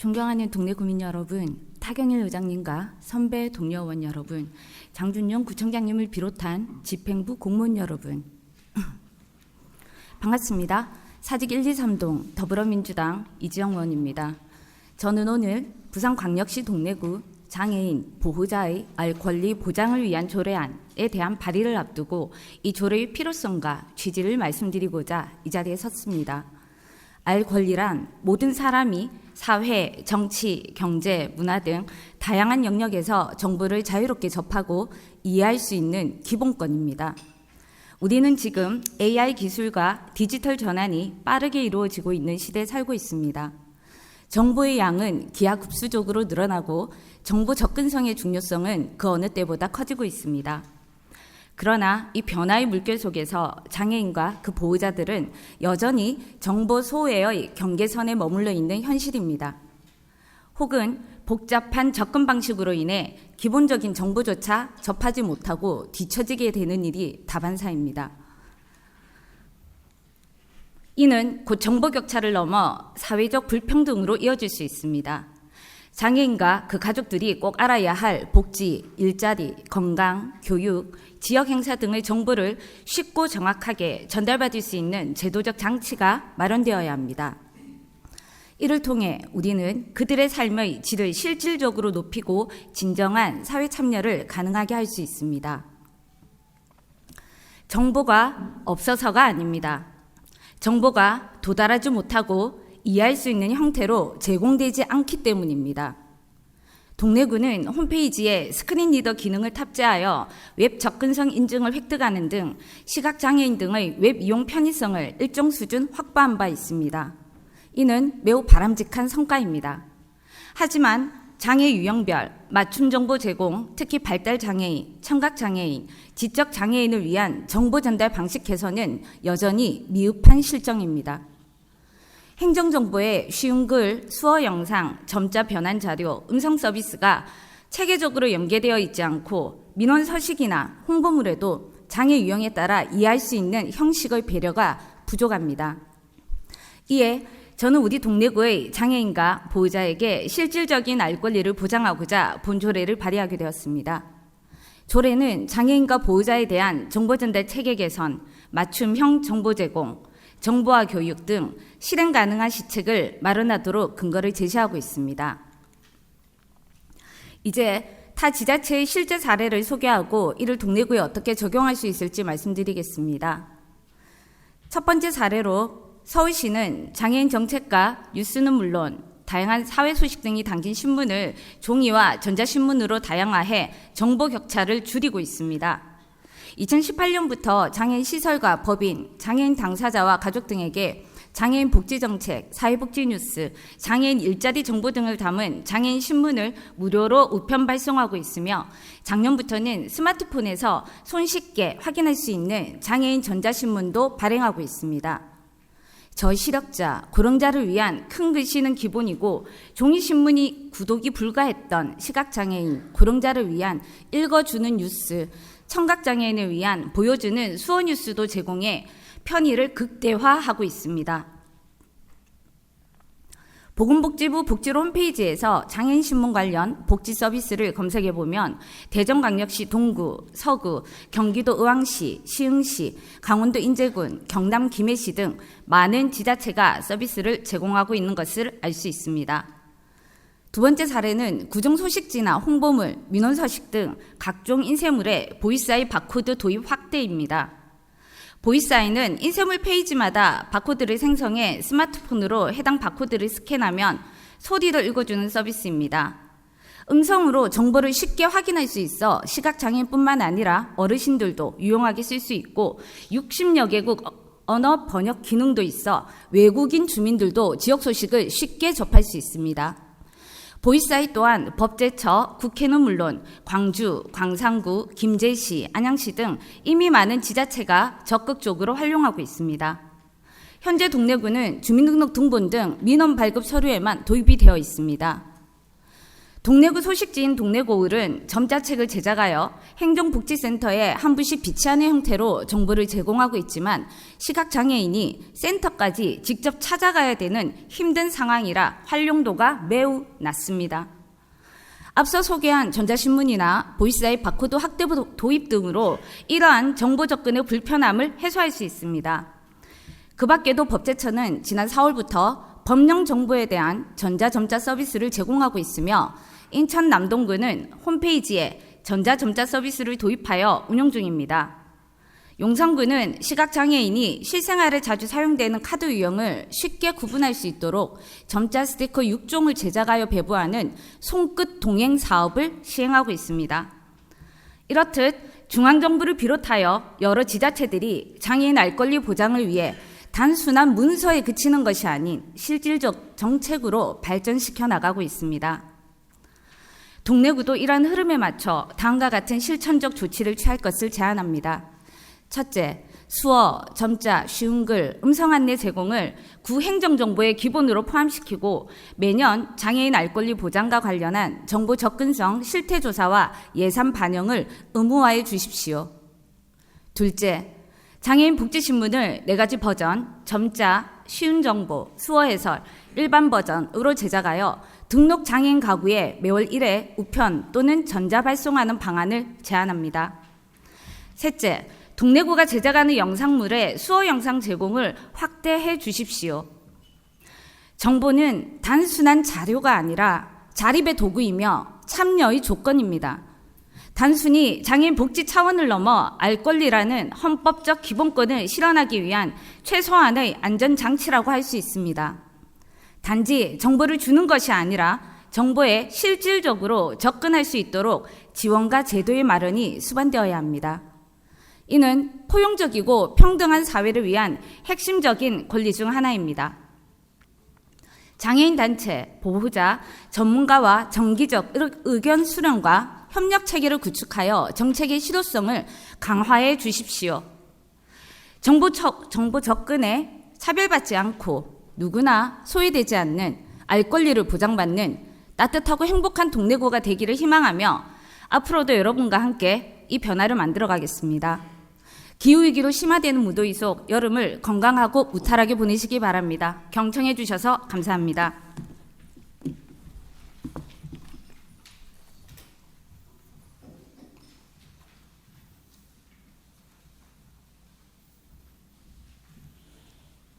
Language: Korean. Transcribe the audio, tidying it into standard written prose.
존경하는 동네 구민 여러분, 타경일 의장님과 선배 동료 의원 여러분, 장준영 구청장님을 비롯한 집행부 공무원 여러분, 반갑습니다. 사직 1, 2, 3동 더불어민주당 이지영 의원입니다. 저는 오늘 부산광역시 동래구 장애인 보호자의 알 권리 보장을 위한 조례안에 대한 발의를 앞두고 이 조례의 필요성과 취지를 말씀드리고자 이 자리에 섰습니다. 알 권리란 모든 사람이 사회, 정치, 경제, 문화 등 다양한 영역에서 정보를 자유롭게 접하고 이해할 수 있는 기본권입니다. 우리는 지금 AI 기술과 디지털 전환이 빠르게 이루어지고 있는 시대에 살고 있습니다. 정보의 양은 기하급수적으로 늘어나고 정보 접근성의 중요성은 그 어느 때보다 커지고 있습니다. 그러나 이 변화의 물결 속에서 장애인과 그 보호자들은 여전히 정보 소외의 경계선에 머물러 있는 현실입니다. 혹은 복잡한 접근 방식으로 인해 기본적인 정보조차 접하지 못하고 뒤처지게 되는 일이 다반사입니다. 이는 곧 정보 격차를 넘어 사회적 불평등으로 이어질 수 있습니다. 장애인과 그 가족들이 꼭 알아야 할 복지, 일자리, 건강, 교육, 지역 행사 등의 정보를 쉽고 정확하게 전달받을 수 있는 제도적 장치가 마련되어야 합니다. 이를 통해 우리는 그들의 삶의 질을 실질적으로 높이고 진정한 사회 참여를 가능하게 할 수 있습니다. 정보가 없어서가 아닙니다. 정보가 도달하지 못하고 이해할 수 있는 형태로 제공되지 않기 때문입니다. 동래구는 홈페이지에 스크린 리더 기능을 탑재하여 웹 접근성 인증을 획득하는 등 시각장애인 등의 웹 이용 편의성을 일정 수준 확보한 바 있습니다. 이는 매우 바람직한 성과입니다. 하지만 장애 유형별, 맞춤 정보 제공, 특히 발달장애인, 청각장애인, 지적장애인을 위한 정보 전달 방식 개선은 여전히 미흡한 실정입니다. 행정정보에 쉬운 글, 수어 영상, 점자 변환 자료, 음성 서비스가 체계적으로 연계되어 있지 않고 민원 서식이나 홍보물에도 장애 유형에 따라 이해할 수 있는 형식의 배려가 부족합니다. 이에 저는 우리 동래구의 장애인과 보호자에게 실질적인 알 권리를 보장하고자 본 조례를 발의하게 되었습니다. 조례는 장애인과 보호자에 대한 정보 전달 체계 개선, 맞춤형 정보 제공, 정보화 교육 등 실행 가능한 시책을 마련하도록 근거를 제시하고 있습니다. 이제 타 지자체의 실제 사례를 소개하고 이를 동래구에 어떻게 적용할 수 있을지 말씀드리겠습니다. 첫 번째 사례로 서울시는 장애인 정책과 뉴스는 물론 다양한 사회 소식 등이 담긴 신문을 종이와 전자신문으로 다양화해 정보 격차를 줄이고 있습니다. 2018년부터 장애인 시설과 법인, 장애인 당사자와 가족 등에게 장애인 복지정책, 사회복지 뉴스, 장애인 일자리 정보 등을 담은 장애인 신문을 무료로 우편 발송하고 있으며 작년부터는 스마트폰에서 손쉽게 확인할 수 있는 장애인 전자신문도 발행하고 있습니다. 저시력자, 고령자를 위한 큰 글씨는 기본이고 종이신문이 구독이 불가했던 시각장애인, 고령자를 위한 읽어주는 뉴스, 청각장애인을 위한 보여주는 수어 뉴스도 제공해 편의를 극대화하고 있습니다. 보건복지부 복지로 홈페이지에서 장애인 신문 관련 복지 서비스를 검색해보면 대전광역시 동구, 서구, 경기도 의왕시, 시흥시, 강원도 인제군, 경남 김해시 등 많은 지자체가 서비스를 제공하고 있는 것을 알 수 있습니다. 두 번째 사례는 구정 소식지나 홍보물, 민원 서식 등 각종 인쇄물의 보이스아이 바코드 도입 확대입니다. 보이스아이는 인쇄물 페이지마다 바코드를 생성해 스마트폰으로 해당 바코드를 스캔하면 소리를 읽어주는 서비스입니다. 음성으로 정보를 쉽게 확인할 수 있어 시각장애인뿐만 아니라 어르신들도 유용하게 쓸 수 있고 60여 개국 언어 번역 기능도 있어 외국인 주민들도 지역 소식을 쉽게 접할 수 있습니다. 보이스아이 또한 법제처, 국회는 물론 광주, 광산구, 김제시, 안양시 등 이미 많은 지자체가 적극적으로 활용하고 있습니다. 현재 동래구는 주민등록 등본 등 민원 발급 서류에만 도입이 되어 있습니다. 동래구 소식지인 동래고을은 점자책을 제작하여 행정복지센터에 한 부씩 비치하는 형태로 정보를 제공하고 있지만 시각장애인이 센터까지 직접 찾아가야 되는 힘든 상황이라 활용도가 매우 낮습니다. 앞서 소개한 전자신문이나 보이스아이 바코드 확대 도입 등으로 이러한 정보 접근의 불편함을 해소할 수 있습니다. 그 밖에도 법제처는 지난 4월부터 법령 정보에 대한 전자점자 서비스를 제공하고 있으며 인천 남동구는 홈페이지에 전자점자 서비스를 도입하여 운영 중입니다. 용산구는 시각장애인이 실생활에 자주 사용되는 카드 유형을 쉽게 구분할 수 있도록 점자 스티커 6종을 제작하여 배부하는 손끝 동행 사업을 시행하고 있습니다. 이렇듯 중앙정부를 비롯하여 여러 지자체들이 장애인 알 권리 보장을 위해 단순한 문서에 그치는 것이 아닌 실질적 정책으로 발전시켜 나가고 있습니다. 동래구도 이러한 흐름에 맞춰 다음과 같은 실천적 조치를 취할 것을 제안합니다. 첫째, 수어, 점자, 쉬운 글, 음성 안내 제공을 구 행정정보의 기본으로 포함시키고 매년 장애인 알 권리 보장과 관련한 정보 접근성 실태조사와 예산 반영을 의무화해 주십시오. 둘째, 장애인 복지신문을 4가지 버전, 점자, 쉬운 정보, 수어 해설, 일반 버전으로 제작하여 등록 장애인 가구에 매월 1회 우편 또는 전자 발송하는 방안을 제안합니다. 셋째, 동래구가 제작하는 영상물의 수어 영상 제공을 확대해 주십시오. 정보는 단순한 자료가 아니라 자립의 도구이며 참여의 조건입니다. 단순히 장애인 복지 차원을 넘어 알 권리라는 헌법적 기본권을 실현하기 위한 최소한의 안전장치라고 할 수 있습니다. 단지 정보를 주는 것이 아니라 정보에 실질적으로 접근할 수 있도록 지원과 제도의 마련이 수반되어야 합니다. 이는 포용적이고 평등한 사회를 위한 핵심적인 권리 중 하나입니다. 장애인 단체, 보호자, 전문가와 정기적 의견 수렴과 협력 체계를 구축하여 정책의 실효성을 강화해 주십시오. 정보 접근에 차별받지 않고 누구나 소외되지 않는 알 권리를 보장받는 따뜻하고 행복한 동래구가 되기를 희망하며 앞으로도 여러분과 함께 이 변화를 만들어 가겠습니다. 기후위기로 심화되는 무더위 속 여름을 건강하고 무탈하게 보내시기 바랍니다. 경청해 주셔서 감사합니다.